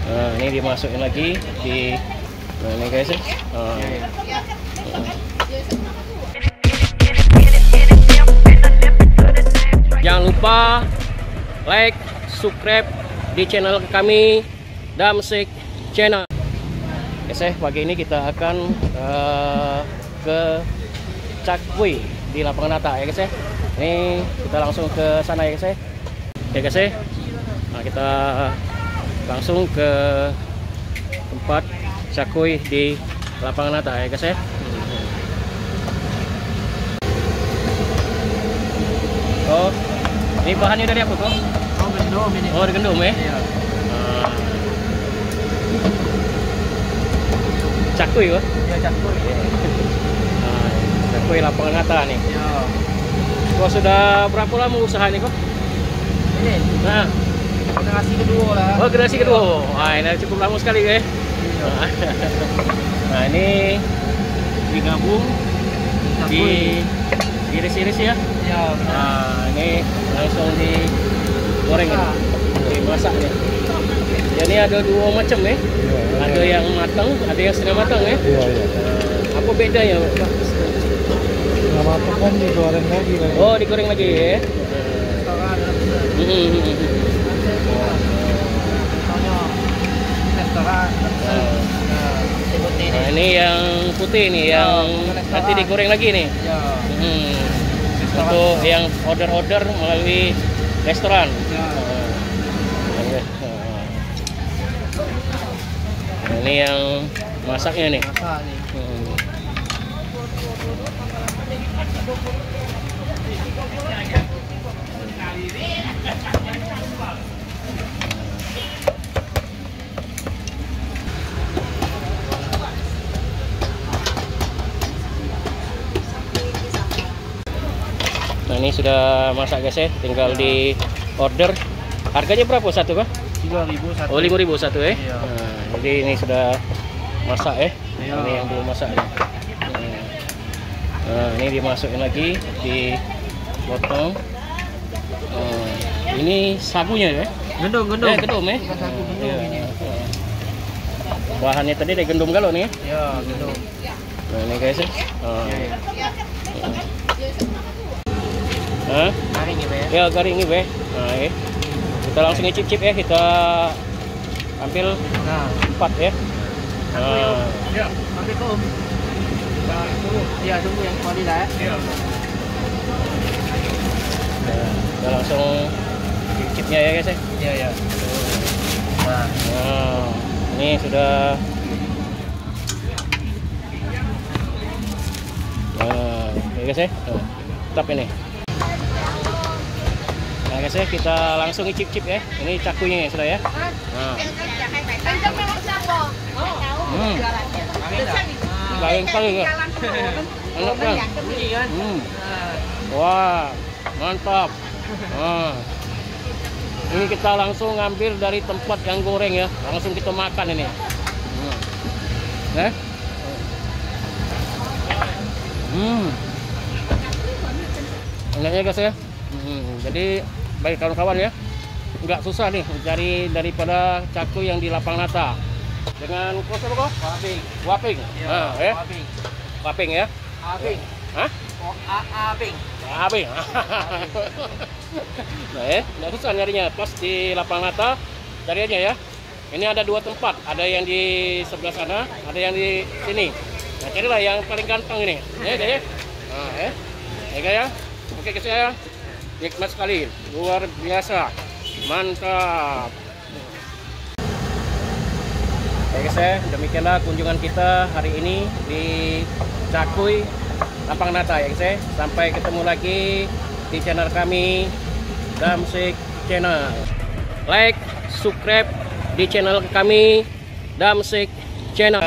Nah, ini dimasukin lagi di ini guys ya. Jangan lupa like, subscribe di channel kami Damsyik Channel. Guys ya, pagi ini kita akan ke Cakui di lapangan Nata ya guys ya. Ini kita langsung ke sana ya guys ya. Ya guys ya. Nah, kita langsung ke tempat Cakui di lapangan Nata ya guys ya. Oh, ini bahannya dari apa kok? Oh, gendum ini. Oh, dari gendum ya? Iya. Cakui kok? Iya, Cakui. Nah, Cakui lapangan Nata nih. Iya. Kok sudah berapa lama usaha ini kok? Ini Nah, generasi kedua lah. oh generasi kedua. Wah, ini cukup lama sekali ya. Iya. Nah, ini digabung, Cakui. diiris-iris ya. Iya. Nah, ini langsung digoreng ya. Dimasak ya. Jadi ada dua macam ya. Ada yang matang, ada yang setengah matang ya. Iya, iya. Apa bedanya, Pak? Nggak matang kan digoreng lagi kan. Oh, digoreng lagi ya. Restoran ada bener. Contohnya restoran. Nah, seperti ini. Nah, ini yang putih nih, yang nanti digoreng lagi nih. Iya. Untuk yang order-order melalui restoran. Iya. Ini yang masaknya nih. Masak nih. Nah, ini sudah masak guys ya, tinggal di order. Harganya berapa satu kah? 3.000 satu. Oh, 5.000 satu ya. Iya. Nah, jadi ini sudah masak ya. Iya. Ini yang belum masak ya. Nah, ini dimasukin lagi, dipotong. Ini sagunya ya. Gendum. Gendum ya. Ikan sagu gendum Iya. ini. Bahannya tadi dari gendum galon ya. Iya, gendum. Nah, ini guys ya. Iya. Hah? Garing ya, Pak ya. Ya, garing ini be. Nah, ya. Kita langsung icip-icip ya, kita ambil Nah, 4 ya. Nah, ya, ambil ke Om. Iya, tunggu yang kuali lah ya. Iya. kita langsung icipnya ya guys ya. Iya, iya. Nah, Nah, ini sudah. Nah, ya guys ya. Nah, tetap ini. Nah guys ya, kita langsung icip-icip ya. Ini cakunya ya sudah ya. Nah. Garing kali ya. Enak kan? bunyi kan? Wah, mantap. Nah. Ini kita langsung ngambil dari tempat yang goreng ya. Langsung kita makan ini. Enaknya guys ya. Jadi baik kawan-kawan ya, nggak susah nih mencari daripada Cakui yang di lapangan Nata dengan kos apa kok? Waping. Nah, ya. Waping ya. Abing. Hah? Oh, abing. Waping. Nah ya, nggak susah nyarinya. Pas di lapangan Nata cari aja ya. Ini ada dua tempat, ada yang di sebelah sana, ada yang di sini. Nah, carilah yang paling gampang ini. Ya, ya. Nah, ya. Ya, oke guys ya. Nikmat sekali, luar biasa, mantap. Oke guys ya, demikianlah kunjungan kita hari ini di Cakui lapangan Nata ya guys ya. Sampai ketemu lagi di channel kami Damsyik Channel. Like, subscribe di channel kami Damsyik Channel.